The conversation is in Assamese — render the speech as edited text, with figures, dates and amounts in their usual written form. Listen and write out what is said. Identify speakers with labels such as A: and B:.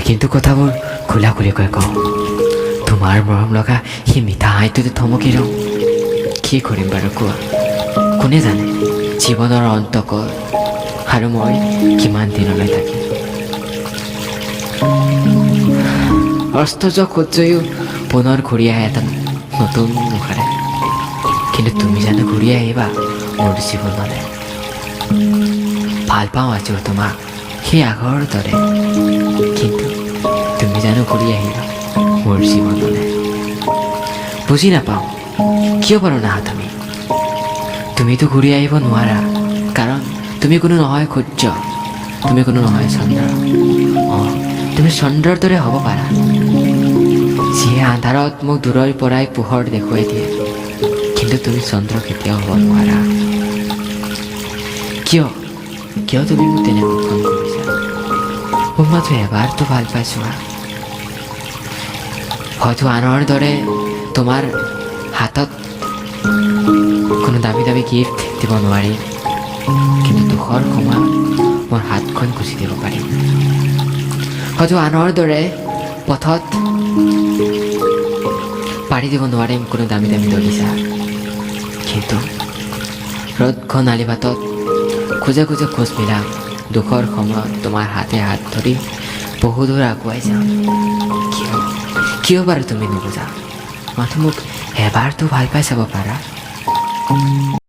A: কিন্তু কথাবোৰ খোলা খুলিকৈ কওঁ। তোমাৰ মৰম লগা সেই মিঠা হাঁহিটোতে থমকি ৰওঁ। কি কৰিম বাৰু কোৱা? কোনে জানে জীৱনৰ অন্ত ক'ত আৰু মই কিমান দিনলৈ থাকিম। অস্ত যোৱা সূৰ্যয়ো পুনৰ ঘূৰি আহে এটা নতুন মুখেৰে। কিন্তু তুমি জানো ঘূৰি আহিবা মোৰ জীৱনলৈ। ভাল পাওঁ আজিও তোমাক সেই আগৰ দৰে, কিন্তু তুমি জানো ঘূৰি আহিবা মোৰ জীৱনলৈ। বুজি নাপাওঁ কিয় বাৰু নাহা তুমি। তুমিতো ঘূৰি আহিব নোৱাৰা, কাৰণ তুমি কোনো নহয় সূৰ্য, তুমি কোনো নহয় চন্দ্ৰ। অঁ, তুমি চন্দ্ৰৰ দৰে হ'ব পাৰা, যিয়ে আন্ধাৰত মোক দূৰৰ পৰাই পোহৰ দেখুৱাই দিয়ে। কিন্তু তুমি চন্দ্ৰ কেতিয়াও হ'ব নোৱাৰা। কিয় কিয় তুমি মোক তেনেকৈ ফোন কৰিছা? মোক মাত্ৰ এবাৰতো ভাল পাইছোঁ। হয়তো আনৰ দৰে তোমাৰ হাতত কোনো দামী দামী গিফ্ট দিব নোৱাৰিম, কিন্তু দুখৰ সময়ত মোৰ হাতখন গুচি দিব পাৰিম। হয়তো আনৰ দৰে পথত পাৰি দিব নোৱাৰিম কোনো দামী দামী দলিচা, কিন্তু ৰ'দ ঘন আলিবাটত খোজে খোজে খোজ মিলাম। দুখৰ সময়ত তোমাৰ হাতে হাত ধৰি বহু দূৰ আগুৱাই যাম। কিয় বাৰু তুমি নুবুজা? মাথো মোক এবাৰতো ভাল পাই চাব পাৰা।